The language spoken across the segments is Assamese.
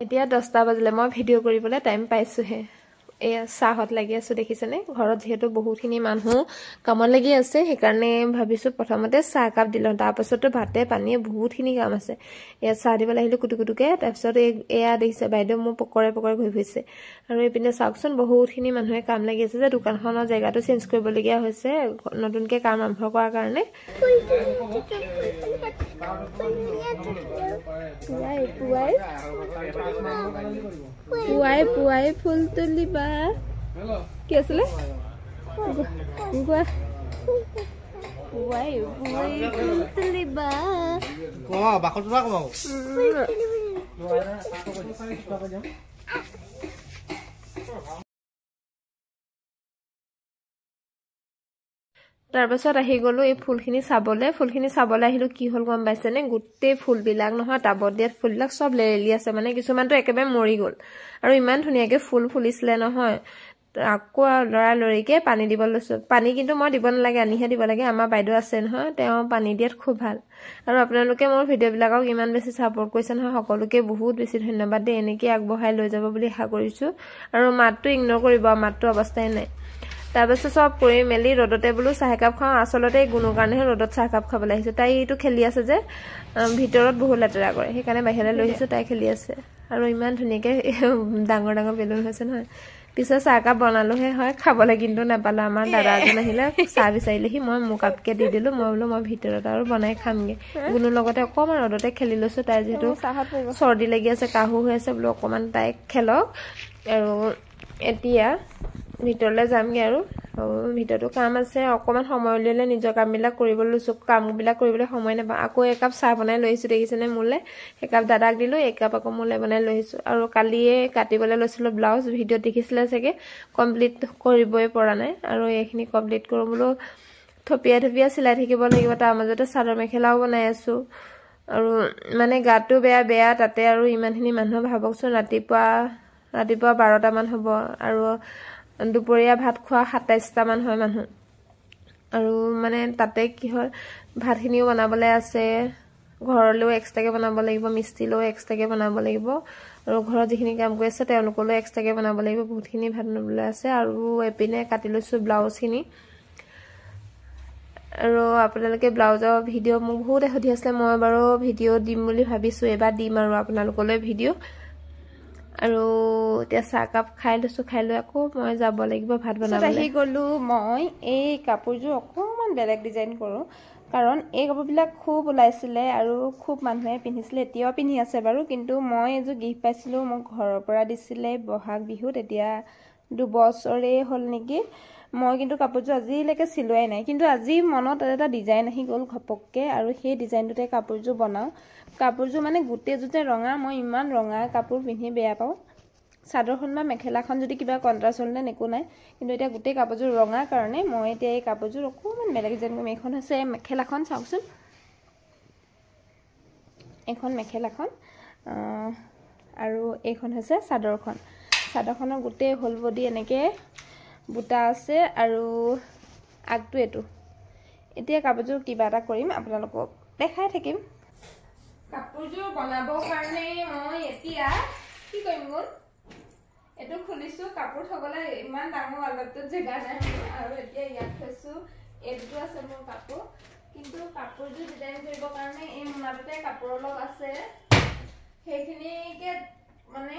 এতিয়া 10টা বাজিলে মই ভিডিঅ' কৰিবলৈ টাইম পাইছোহে এয়া চাহত লাগি আছো দেখিছেনে ঘৰত যেহেতু বহুতখিনি মানুহ কামত লাগি আছে সেইকাৰণে ভাবিছো প্ৰথমতে চাহ কাপ দিলওঁ তাৰ পাছতো ভাতে পানীয়ে বহুতখিনি কাম আছে এয়া চাহ দিব লাগিলে কুটুকুটুকে তাৰ পাছত এয়া দেখিছে বাইদেউ মোৰ পকৰে ঘুৰি ফুৰিছে আৰু এইপিনে চাওকচোন বহুতখিনি মানুহে কাম লাগি আছে যে দোকানখনৰ জেগাটো চেঞ্জ কৰিবলগীয়া হৈছে নতুনকৈ কাম আৰম্ভ কৰাৰ কাৰণে পুৱাই ফুল তুলিবা কি আছিলে পুৱাই ফুল তুলিবা বাকত যোৱা কমাও তাৰ পাছত আহি গলো এই ফুলখিনি চাবলে আহিলো কি হল গম পাইছেনে গোটেই ফুলবিলাক নহয় টাবত দিয়াত ফুলবিলাক সব লেৰেলি আছে মানে কিছুমানটো একেবাৰে মৰি গল আৰু ইমান ধুনীয়াকে ফুল ফুলিছিলে নহয় আকৌ লৰালৰিকে পানী দিব লৈছো পানী কিন্তু মই দিব নালাগে আনিহে দিব লাগে আমাৰ বাইদেউ আছে নহয় তেওঁ পানী দিয়াত খুব ভাল আৰু আপোনালোকে মোৰ ভিডিঅ'বিলাকক ইমান বেছি সাপোৰ্ট কৰিছে নহয় সকলোকে বহুত বেছি ধন্যবাদ দেই এনেকৈ আগবঢ়াই লৈ যাব বুলি আশা কৰিছো আৰু মাতটো ইগনোৰ কৰিব মাতটো অৱস্থাই নাই তাৰ পাছত সব কৰি মেলি ৰ'দতে বোলো চাহ কাপ খাওঁ আচলতে গুণৰ কাৰণেহে ৰ'দত চাহ কাপ খাবলৈ আহিছো তাই এইটো খেলি আছে যে ভিতৰত বহুত লেতেৰা কৰে সেইকাৰণে বাহিৰলৈ লৈ আহিছো তাই খেলি আছে আৰু ইমান ধুনীয়াকে ডাঙৰ বেলুন হৈছে নহয় পিছে চাহ কাপ বনালোহে হয় খাবলৈ কিন্তু নাপালো আমাৰ দাদা এজন আহিলে চাহ বিচাৰিলেহি মই মোৰ কাপকে দি দিলো মই বোলো মই ভিতৰত আৰু বনাই খামগে গুণৰ লগতে অকমান ৰ'দতে খেলি লৈছো তাই যেহেতু চৰ্দি লাগি আছে কাহু হৈ আছে বোলো অকমান তাই খেলক আৰু এতিয়া ভিতৰলৈ যামগে আৰু ভিতৰতো কাম আছে অকমান সময় উলিয়ালে নিজৰ কামবিলাক কৰিবলৈ লৈছো কামবিলাক কৰিবলৈ সময় নাপাওঁ আকৌ একাপ চাহ বনাই লৈ আহিছো দেখিছেনে মোলে একাপ দাদাক দিলো একাপ আকৌ মোলে বনাই লৈ আহিছো আৰু কালিয়ে কাটিবলৈ লৈছিলো ব্লাউজ ভিডিঅ' দেখিছিলে চাগে কমপ্লিট কৰিবই পৰা নাই আৰু এইখিনি কমপ্লিট কৰো বোলো থপিয়া চিলাই থাকিব লাগিব তাৰ মাজতে চাদৰ মেখেলাও বনাই আছো আৰু মানে গাটো বেয়া তাতে আৰু ইমানখিনি মানুহ ভাবকচোন ৰাতিপুৱা 12টা মান হ'ব আৰু দুপৰীয়া ভাত খোৱা 27টা মান হয় মানুহ আৰু মানে তাতে কি হয় ভাতখিনিও বনাবলৈ আছে ঘৰলৈও এক্সট্ৰাকে বনাব লাগিব মিস্ত্ৰীলৈও এক্সট্ৰাকে বনাব লাগিব আৰু ঘৰত যিখিনি কাম কৰি আছে তেওঁলোকলৈও এক্সট্ৰাকে বনাব লাগিব বহুতখিনি ভাত বনাবলৈ আছে আৰু এপিনে কাটি লৈছো ব্লাউজখিনি আৰু আপোনালোকে ব্লাউজৰ ভিডিঅ' মোক বহুত সুধি আছে মই বাৰু ভিডিঅ' দিম বুলি ভাবিছো এবাৰ দিম আৰু আপোনালোকলৈ ভিডিঅ' আৰু এতিয়া চাহ কাপ খাই লৈছো খাই লৈ আকৌ মই যাব লাগিব ভাত বনাবলৈ আহি গলো মই এই কাপোৰযোৰ অকমান বেলেগ ডিজাইন কৰো কাৰণ এই কাপোৰবিলাক খুব ওলাইছিলে আৰু খুব মানুহে পিন্ধিছিলে এতিয়াও পিন্ধি আছে বাৰু কিন্তু মই এযোৰ গিফ্ট পাইছিলো মোক ঘৰৰ পৰা দিছিলে বহাগ বিহুত এতিয়া 2 বছৰে হ'ল নেকি মই কিন্তু কাপোৰযোৰ আজিলৈকে চিলোৱাই নাই কিন্তু আজি মনত এটা ডিজাইন আহি গ'ল ঘপককে আৰু সেই ডিজাইনটোতে কাপোৰযোৰ বনাও কাপোৰযোৰ মানে গোটেইযোৰতে ৰঙা মই ইমান ৰঙা কাপোৰ পিন্ধি বেয়া পাওঁ চাদৰখন বা মেখেলাখন যদি কিবা কন্ট্ৰাষ্ট হ'লে একো নাই কিন্তু এতিয়া গোটেই কাপোৰযোৰ ৰঙা কাৰণে মই এতিয়া এই কাপোৰযোৰ অকমান বেলেগ ডিজাইন কৰিম এখন আছে মেখেলাখন চাওকচোন এখন মেখেলাখন আৰু এইখন হৈছে চাদৰখনৰ গোটেই হোল বডি এনেকে বুটা আছে আৰু আগটো এটো এতিয়া কাপোৰযোৰ কিবা এটা কৰিম আপোনালোকক দেখাই থাকিম কাপোৰযোৰ বনাবৰ কাৰণে মই এতিয়া কি কৰিম গ'ল এটো খুলিছো কাপোৰ থবলৈ ইমান ডাঙৰ আলতত জেগা নাই আৰু এতিয়া ইয়াত থৈছো এটো আছে মোৰ কাপোৰ কিন্তু কাপোৰযোৰ ডিজাইন কৰিবৰ কাৰণে এই মোনাটোতে কাপোৰ অলপ আছে সেইখিনিকে মানে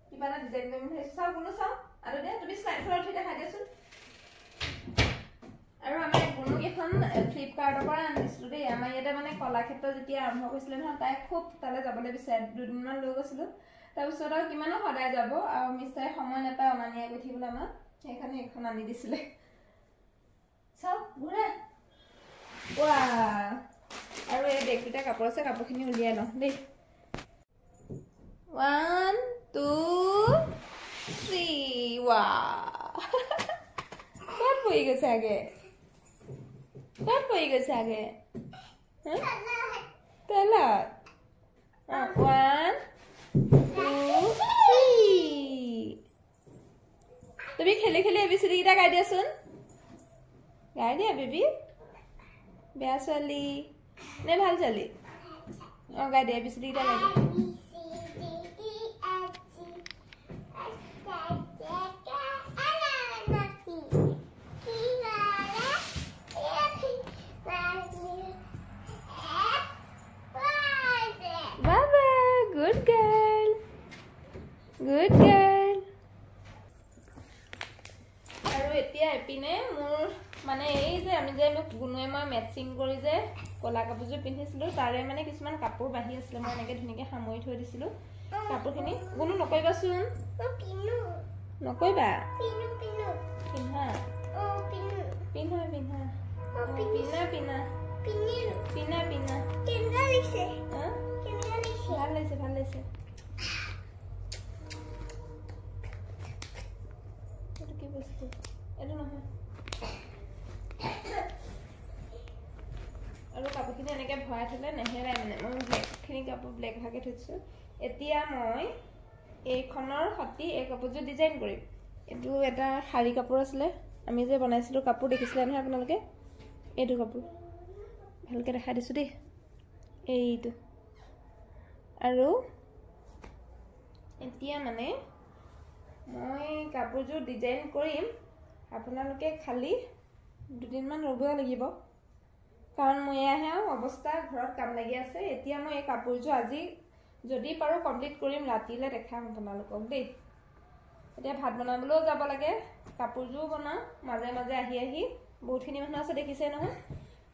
কিবা এটা ডিজাইন কৰিম ভাবিছো চাও কোনো চাও আৰু দে তুমি স্লাইডৰ উঠি দেখাই দিয়াচোন আৰু আমি গুণুক এখন ফ্লিপকাৰ্টৰ পৰা আনিছিলো দেই আমাৰ ইয়াতে মানে কলাক্ষেত্ৰ যেতিয়া আৰম্ভ কৰিছিলে নহয় তাই খুব তালে যাবলৈ বিচাৰে 2 দিনমান লৈ গৈছিলো তাৰপিছত আৰু কিমানো সদায় যাব আৰু মিষ্টাৰে সময় নাপায় অনানিয়া কৰি থাকিবলৈ আমাৰ সেইকাৰণে এখন আনি দিছিলে চাও ঘূৰে ৱা আৰু এই বেগটোতে কাপোৰ আছে কাপোৰখিনি উলিয়াই লওঁ দেই 1 2 3 ৱা ক'ত পৰি গৈছে আগে তেলা 1 2 3 তুমি খেলি এবিচিডি কিটা গাই দিয়াচোন গাই দিয়া বেবি বেয়া ছোৱালী নে ভাল ছোৱালী গাই দিয়া এবিচিডি কিটা গাই দিয়া গুড গাৰ্ল আৰু এতিয়া এপিনে মোৰ মানে এই যে আমি যে গুণুৱে মই মেচিং কৰি যে কলা কাপোৰযোৰ পিন্ধিছিলো তাৰে মানে কিছুমান কাপোৰ বাহি আছিল মই এনেকে ধুনীয়াকে সামৰি থৈ দিছিলো কাপোৰখিনি গুণু নকৰিবাচোন নকৰিবা পিন্ধা পিন্ধা পিন্ধা পিন্ধা পিন্ধা পিন্ধা পিন্ধা ভাল লাগিছে ভাল লাগিছে এইটো কি বস্তু এইটো নহয় আৰু কাপোৰখিনি এনেকে ভৰাই থলে নেহেৰাই মানে মই ব্লেকখিনি কাপোৰ ব্লেক ভাগে থৈছো এতিয়া মই এইখনৰ সতি এই কাপোৰযোৰ ডিজাইন কৰিম এইটো এটা শাৰী কাপোৰ আছিলে আমি যে বনাইছিলো কাপোৰ দেখিছিলে নহয় আপোনালোকে এইটো কাপোৰ ভালকে দেখাই দিছো দেই এইটো আৰু এতিয়া মানে মই কাপোৰযোৰ ডিজাইন কৰিম আপোনালোকে খালি দুদিনমান ৰ'ব লাগিব কাৰণ মই এয়াহে অৱস্থা ঘৰত কাম লাগি আছে এতিয়া মই এই কাপোৰযোৰ আজি যদি পাৰো কমপ্লিট কৰিম ৰাতিলে দেখাম আপোনালোকক দেই এতিয়া ভাত বনাবলৈও যাব লাগে কাপোৰযোৰ বনাওঁ মাজে মাজে আহি আহি বহুতখিনি মানুহ আছে দেখিছে নহয়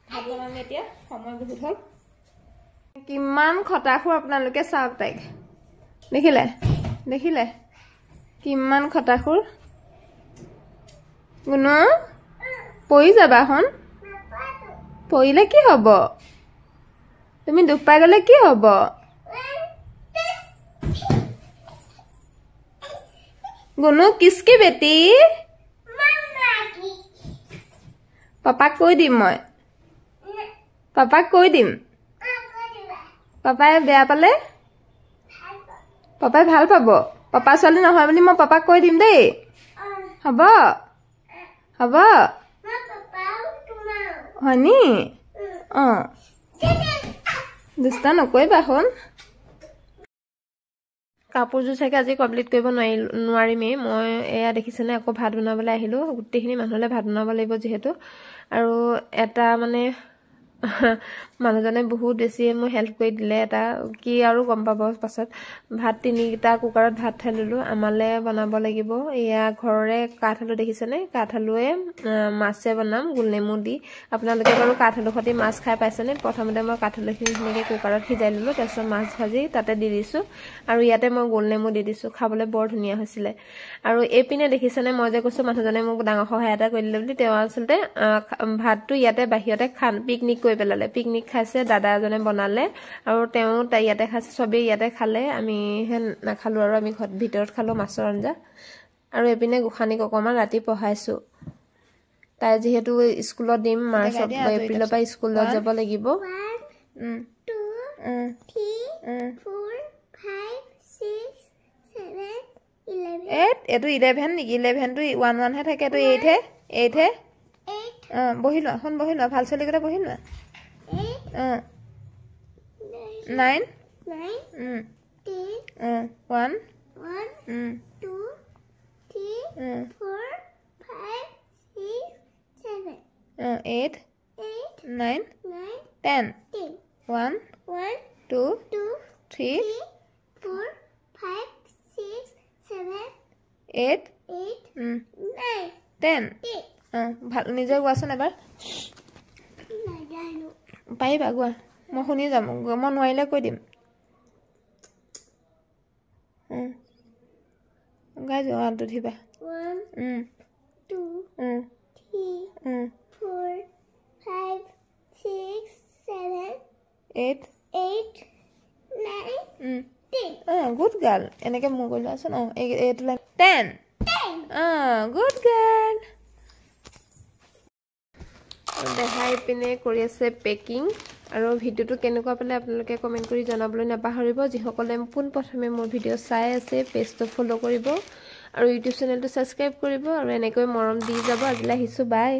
ভাত বনাম এতিয়া সময় বহুত হ'ল কিমান খটাখুৰ আপোনালোকে চাওক তাইক দেখিলে দেখিলে কিমান খটাখুৰ গুণু পৰি যাবা হন পৰিলে কি হ'ব তুমি দুখ পাই গলে কি হ'ব गुनु किसकी बेटी पापा কৈ দিম মই पापा কৈ দিম পাপাই বেয়া পালে পাপাই ভাল পাব পাপা ছোৱালী নহয় বুলি মই পাপাক কৈ দিম দেই হ'ব হ'ব হনি দুষ্টা নকৰিবা হন কাপোৰযোৰ চাগে আজি কমপ্লিট কৰিব নোৱাৰিমেই মই এয়া দেখিছেনে আকৌ ভাত বনাবলৈ আহিলো গোটেইখিনি মানুহলে ভাত বনাব লাগিব যিহেতু আৰু এটা মানে মানুহজনে বহুত বেছি মই হেল্প কৰি দিলে এটা কি আৰু গম পাব পাছত ভাত তিনিটা কুকাৰত ভাত ঢালিলো আমালে বনাব লাগিব এয়া ঘৰৰে কাঠআলু দেখিছেনে কাঠআলুৱে মাছে বনাম গুলনেমু দি আপোনালোকে বাৰু কাঠআলু খতি মাছ খাই পাইছেনে প্ৰথমতে মই কাঠআলুখিনি ধুনীয়াকৈ কুকাৰত সিজাই ললো তাৰপিছত মাছ ভাজি তাতে দি দিছো আৰু ইয়াতে মই গুলনেমু দি দিছো খাবলৈ বৰ ধুনীয়া হৈছিলে আৰু এইপিনে দেখিছেনে মই যে কৈছো মানুহজনে মোক ডাঙৰ সহায় এটা কৰি দিলে বুলি তেওঁ আচলতে ভাতটো ইয়াতে বাহিৰতে খান পিকনিক কৰি পেলালে পিকনিক খাইছে দাদা এজনে বনালে আৰু তেওঁ ইয়াতে খাইছে সবেই ইয়াতে খালে আমি হে নাখালো আৰু আমি ভিতৰত খালো মাছৰ আঞ্জা আৰু এপিনে গোখানিক অকমান ৰাতি পঢ়াইছো তাই যেহেতু স্কুলত দিম মাৰ্চত এপ্ৰিলৰ পৰা স্কুলত যাব লাগিব 1 2 3 4 5 6 7 11 এটো 11 নেকি 11 টো 1 1 হে থাকে এটো 8 হে 8 হে 8 বহিলো এখন বহিলো ভাল চলি গটা বহিলো 8 9 9 1 1 2 2 3 4 5 6 7 8 8 9 9 10 10 1 1 2 2 3 4 5 6 7 8 8 9 10 ভাল নিজে গোৱাচোন এবাৰ নাজানো পাৰিবা গোৱা মই শুনি যাম মই নোৱাৰিলে কৈ দিম গাই যোৱা আলটো দিবা 1 2 3 4 5 6 7 8 8 9 10 গুড গাৰ্ল এনেকে মোৰ কৈ লোৱাচোন এইটো লাইন 10 গুড গাৰ্ল দেখাই পিনে কৰি আছে পেকিং আৰু ভিডিওটো কেনেকুৱা পালে আপোনালোকে কমেন্ট কৰি জনাবলৈ নাপাহৰিব যিসকলে পোনপ্ৰথমে মোৰ ভিডিও চাই আছে পেজটো ফলো কৰিব আৰু ইউটিউব চেনেলটো সাবস্ক্ৰাইব কৰিব আৰু এনেকৈ মৰম দি যাব আজিলৈ আহিছো বাই